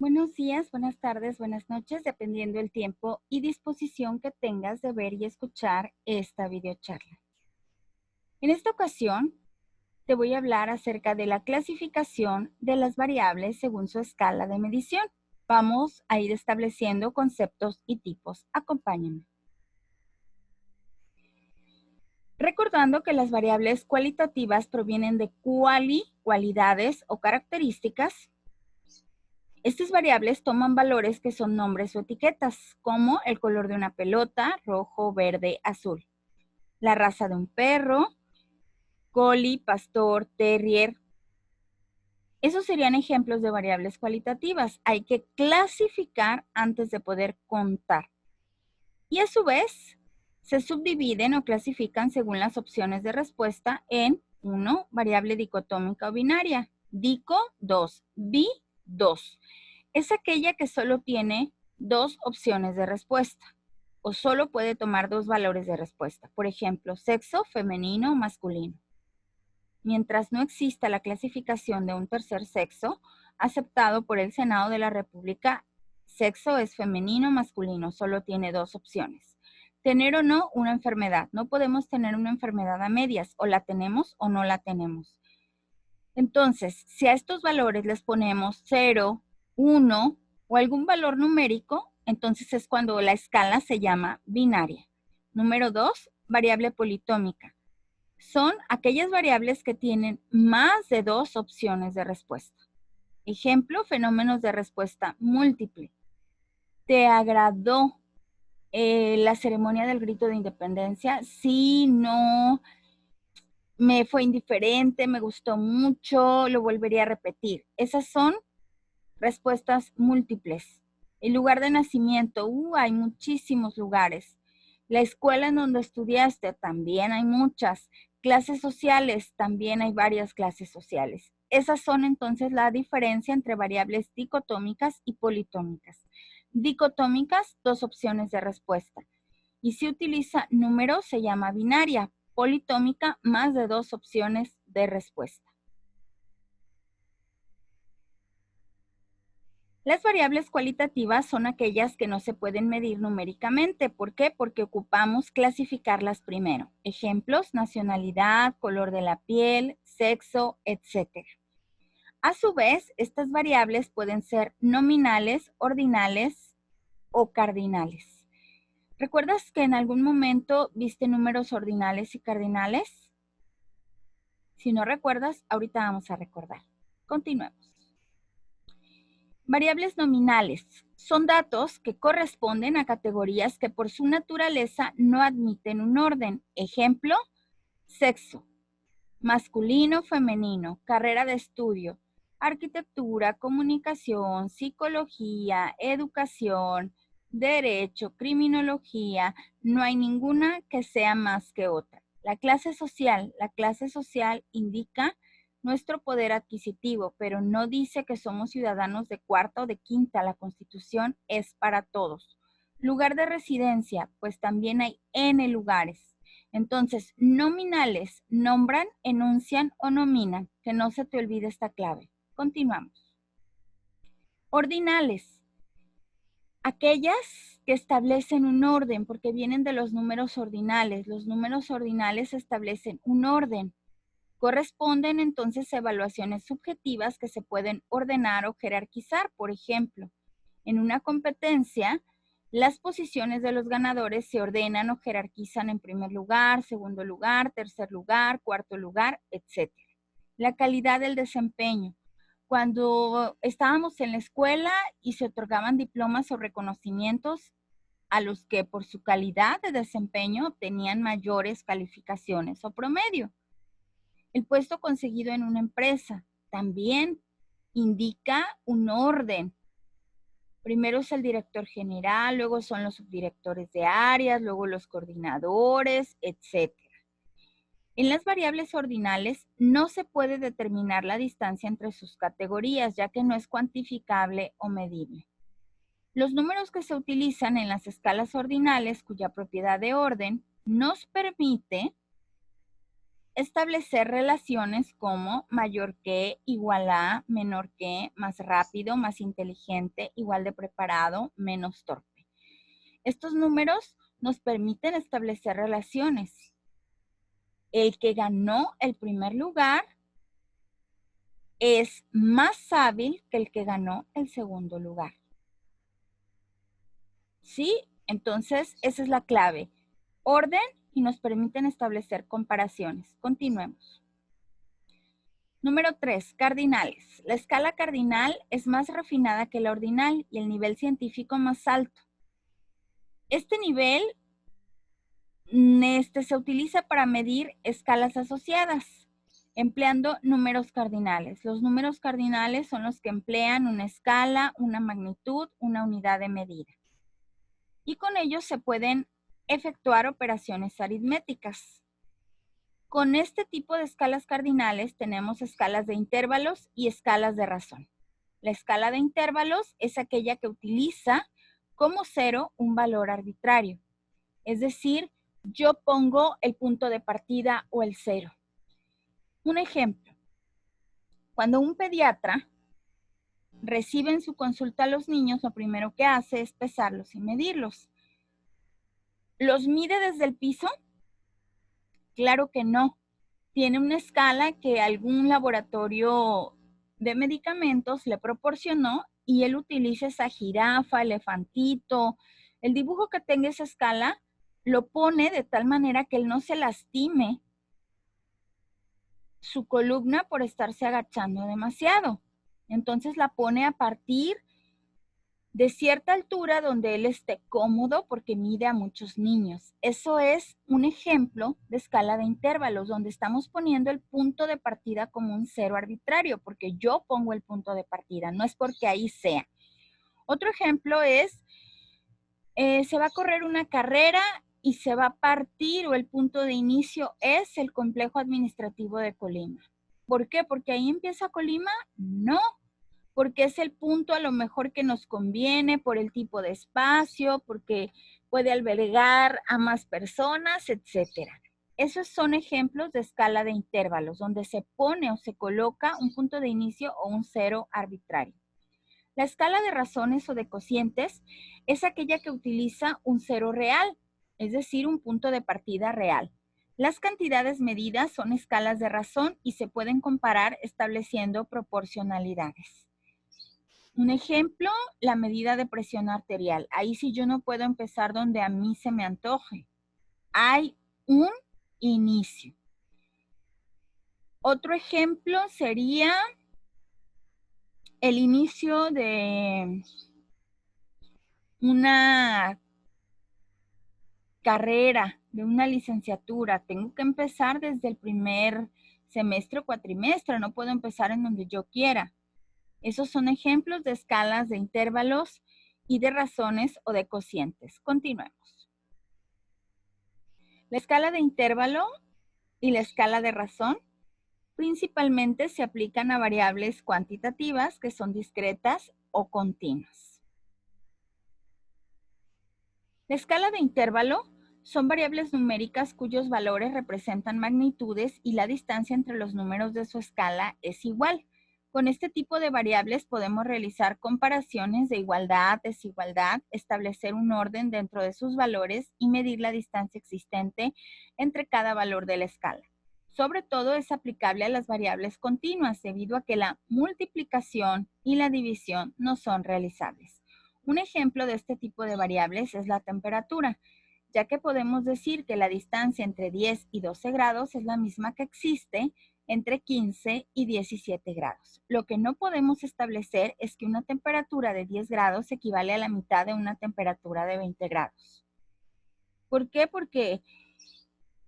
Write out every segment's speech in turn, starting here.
Buenos días, buenas tardes, buenas noches, dependiendo del tiempo y disposición que tengas de ver y escuchar esta videocharla. En esta ocasión, te voy a hablar acerca de la clasificación de las variables según su escala de medición. Vamos a ir estableciendo conceptos y tipos. Acompáñame. Recordando que las variables cualitativas provienen de cualidades o características. Estas variables toman valores que son nombres o etiquetas, como el color de una pelota, rojo, verde, azul, la raza de un perro, collie, pastor, terrier. Esos serían ejemplos de variables cualitativas. Hay que clasificar antes de poder contar. Y a su vez, se subdividen o clasifican según las opciones de respuesta en 1, variable dicotómica o binaria, dico 2, bi 2. Es aquella que solo tiene dos opciones de respuesta o solo puede tomar dos valores de respuesta. Por ejemplo, sexo, femenino o masculino. Mientras no exista la clasificación de un tercer sexo aceptado por el Senado de la República, sexo es femenino o masculino, solo tiene dos opciones. Tener o no una enfermedad. No podemos tener una enfermedad a medias, o la tenemos o no la tenemos. Entonces, si a estos valores les ponemos 0, 1 o algún valor numérico, entonces es cuando la escala se llama binaria. Número 2, variable politómica. Son aquellas variables que tienen más de dos opciones de respuesta. Ejemplo, fenómenos de respuesta múltiple. ¿Te agradó la ceremonia del grito de independencia? Sí, no, me fue indiferente, me gustó mucho, lo volvería a repetir. Esas son respuestas múltiples. El lugar de nacimiento, hay muchísimos lugares. La escuela en donde estudiaste, también hay muchas. Clases sociales, también hay varias clases sociales. Esas son entonces la diferencia entre variables dicotómicas y politómicas. Dicotómicas, dos opciones de respuesta. Y si utiliza números, se llama binaria. Politómica, más de dos opciones de respuesta. Las variables cualitativas son aquellas que no se pueden medir numéricamente. ¿Por qué? Porque ocupamos clasificarlas primero. Ejemplos, nacionalidad, color de la piel, sexo, etc. A su vez, estas variables pueden ser nominales, ordinales o cardinales. ¿Recuerdas que en algún momento viste números ordinales y cardinales? Si no recuerdas, ahorita vamos a recordar. Continuemos. Variables nominales son datos que corresponden a categorías que por su naturaleza no admiten un orden. Ejemplo, sexo, masculino, femenino, carrera de estudio, arquitectura, comunicación, psicología, educación, derecho, criminología. No hay ninguna que sea más que otra. La clase social indica nuestro poder adquisitivo, pero no dice que somos ciudadanos de cuarta o de quinta. La Constitución es para todos. Lugar de residencia, pues también hay N lugares. Entonces, nominales, nombran, enuncian o nominan. Que no se te olvide esta clave. Continuamos. Ordinales. Aquellas que establecen un orden, porque vienen de los números ordinales. Los números ordinales establecen un orden. Corresponden entonces a evaluaciones subjetivas que se pueden ordenar o jerarquizar. Por ejemplo, en una competencia, las posiciones de los ganadores se ordenan o jerarquizan en primer lugar, segundo lugar, tercer lugar, cuarto lugar, etc. La calidad del desempeño. Cuando estábamos en la escuela y se otorgaban diplomas o reconocimientos a los que por su calidad de desempeño obtenían mayores calificaciones o promedio. El puesto conseguido en una empresa también indica un orden. Primero es el director general, luego son los subdirectores de áreas, luego los coordinadores, etc. En las variables ordinales no se puede determinar la distancia entre sus categorías, ya que no es cuantificable o medible. Los números que se utilizan en las escalas ordinales, cuya propiedad de orden nos permite establecer relaciones como mayor que, igual a, menor que, más rápido, más inteligente, igual de preparado, menos torpe. Estos números nos permiten establecer relaciones. El que ganó el primer lugar es más hábil que el que ganó el segundo lugar. ¿Sí? Entonces, esa es la clave. Orden y nos permiten establecer comparaciones. Continuemos. Número 3, cardinales. La escala cardinal es más refinada que la ordinal y el nivel científico más alto. Este nivel se utiliza para medir escalas asociadas, empleando números cardinales. Los números cardinales son los que emplean una escala, una magnitud, una unidad de medida. Y con ellos se pueden efectuar operaciones aritméticas. Con este tipo de escalas cardinales tenemos escalas de intervalos y escalas de razón. La escala de intervalos es aquella que utiliza como cero un valor arbitrario. Es decir, yo pongo el punto de partida o el cero. Un ejemplo, cuando un pediatra recibe en su consulta a los niños, lo primero que hace es pesarlos y medirlos. ¿Los mide desde el piso? Claro que no. Tiene una escala que algún laboratorio de medicamentos le proporcionó y él utiliza esa jirafa, elefantito, el dibujo que tenga esa escala, lo pone de tal manera que él no se lastime su columna por estarse agachando demasiado. Entonces la pone a partir de cierta altura donde él esté cómodo porque mide a muchos niños. Eso es un ejemplo de escala de intervalos donde estamos poniendo el punto de partida como un cero arbitrario porque yo pongo el punto de partida, no es porque ahí sea. Otro ejemplo es, se va a correr una carrera y se va a partir o el punto de inicio es el complejo administrativo de Colima. ¿Por qué? ¿Porque ahí empieza Colima? No, porque es el punto a lo mejor que nos conviene por el tipo de espacio, porque puede albergar a más personas, etcétera. Esos son ejemplos de escala de intervalos, donde se pone o se coloca un punto de inicio o un cero arbitrario. La escala de razones o de cocientes es aquella que utiliza un cero real, es decir, un punto de partida real. Las cantidades medidas son escalas de razón y se pueden comparar estableciendo proporcionalidades. Un ejemplo, la medida de presión arterial. Ahí sí yo no puedo empezar donde a mí se me antoje. Hay un inicio. Otro ejemplo sería el inicio de una carrera, de una licenciatura. Tengo que empezar desde el primer semestre o cuatrimestre, no puedo empezar en donde yo quiera. Esos son ejemplos de escalas de intervalos y de razones o de cocientes. Continuemos. La escala de intervalo y la escala de razón principalmente se aplican a variables cuantitativas que son discretas o continuas. La escala de intervalo son variables numéricas cuyos valores representan magnitudes y la distancia entre los números de su escala es igual. Con este tipo de variables podemos realizar comparaciones de igualdad, desigualdad, establecer un orden dentro de sus valores y medir la distancia existente entre cada valor de la escala. Sobre todo es aplicable a las variables continuas debido a que la multiplicación y la división no son realizables. Un ejemplo de este tipo de variables es la temperatura, ya que podemos decir que la distancia entre 10 y 12 grados es la misma que existe entre 15 y 17 grados. Lo que no podemos establecer es que una temperatura de 10 grados equivale a la mitad de una temperatura de 20 grados. ¿Por qué? Porque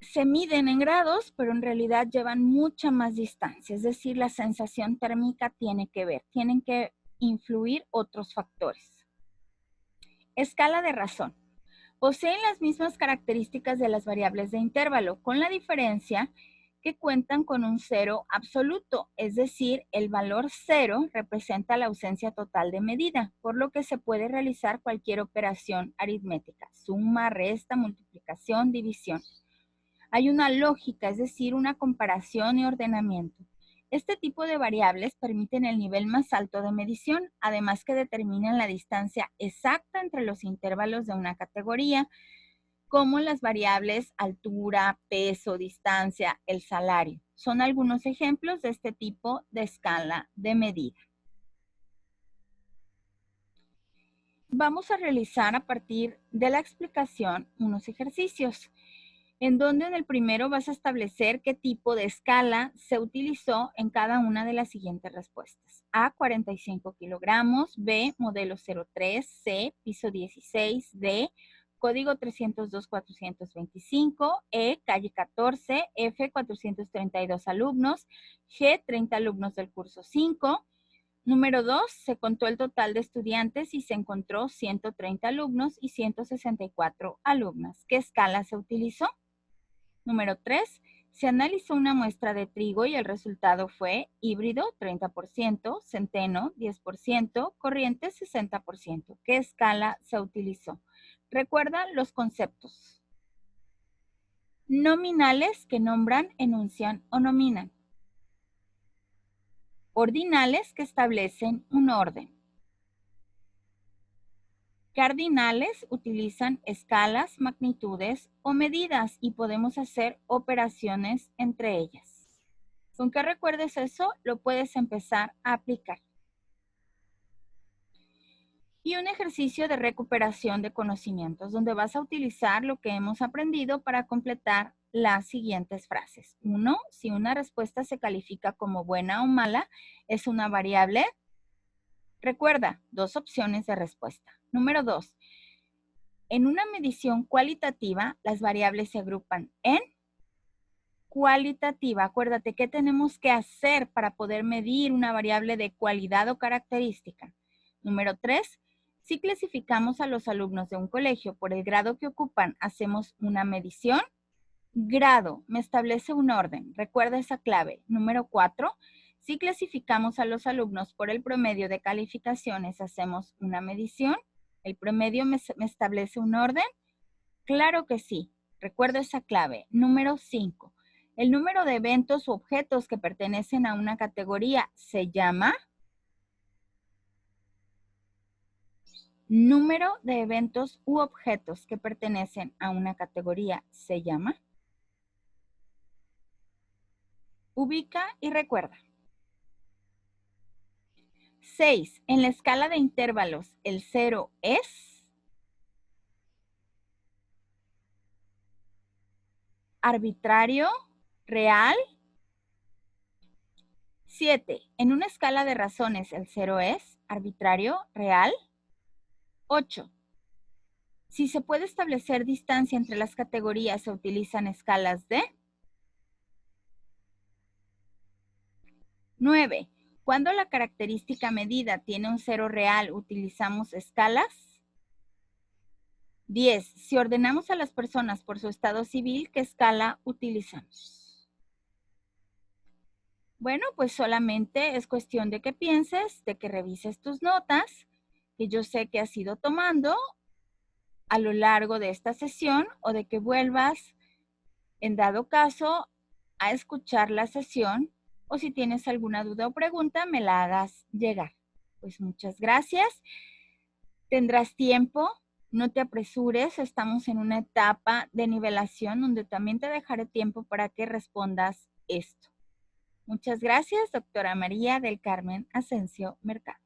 se miden en grados, pero en realidad llevan mucha más distancia. Es decir, la sensación térmica tiene que ver, tienen que influir otros factores. Escala de razón. Poseen las mismas características de las variables de intervalo, con la diferencia que cuentan con un cero absoluto, es decir, el valor cero representa la ausencia total de medida, por lo que se puede realizar cualquier operación aritmética, suma, resta, multiplicación, división. Hay una lógica, es decir, una comparación y ordenamiento. Este tipo de variables permiten el nivel más alto de medición, además que determinan la distancia exacta entre los intervalos de una categoría, como las variables altura, peso, distancia, el salario. Son algunos ejemplos de este tipo de escala de medida. Vamos a realizar a partir de la explicación unos ejercicios, en donde en el primero vas a establecer qué tipo de escala se utilizó en cada una de las siguientes respuestas. A, 45 kilogramos, B, modelo 03, C, piso 16, D, código 302-425, E, calle 14, F, 432 alumnos, G, 30 alumnos del curso 5. Número 2, se contó el total de estudiantes y se encontró 130 alumnos y 164 alumnas. ¿Qué escala se utilizó? Número 3, se analizó una muestra de trigo y el resultado fue híbrido 30%, centeno 10%, corriente 60%. ¿Qué escala se utilizó? Recuerda los conceptos. Nominales que nombran, enuncian o nominan. Ordinales que establecen un orden. Cardinales utilizan escalas, magnitudes o medidas y podemos hacer operaciones entre ellas. Con que recuerdes eso, lo puedes empezar a aplicar. Y un ejercicio de recuperación de conocimientos, donde vas a utilizar lo que hemos aprendido para completar las siguientes frases. 1. Si una respuesta se califica como buena o mala, es una variable. Recuerda, 2 opciones de respuesta. Número 2. En una medición cualitativa, las variables se agrupan en cualitativa. Acuérdate, ¿qué tenemos que hacer para poder medir una variable de cualidad o característica? Número 3. Si clasificamos a los alumnos de un colegio por el grado que ocupan, hacemos una medición. Grado, me establece un orden. Recuerda esa clave. Número 4. Si clasificamos a los alumnos por el promedio de calificaciones, hacemos una medición. ¿El promedio me establece un orden? Claro que sí. Recuerda esa clave. Número 5. El número de eventos u objetos que pertenecen a una categoría se llama. Número de eventos u objetos que pertenecen a una categoría se llama. Ubica y recuerda. 6. En la escala de intervalos, el 0 es arbitrario, real. 7. En una escala de razones, el 0 es arbitrario, real. 8. Si se puede establecer distancia entre las categorías, se utilizan escalas de. 9. Cuando la característica medida tiene un 0 real, utilizamos escalas. 10. Si ordenamos a las personas por su estado civil, ¿qué escala utilizamos? Bueno, pues solamente es cuestión de que pienses, de que revises tus notas, que yo sé que has ido tomando a lo largo de esta sesión, o de que vuelvas, en dado caso, a escuchar la sesión, o si tienes alguna duda o pregunta, me la hagas llegar. Pues muchas gracias. Tendrás tiempo, no te apresures, estamos en una etapa de nivelación donde también te dejaré tiempo para que respondas esto. Muchas gracias, doctora María del Carmen Asensio Mercado.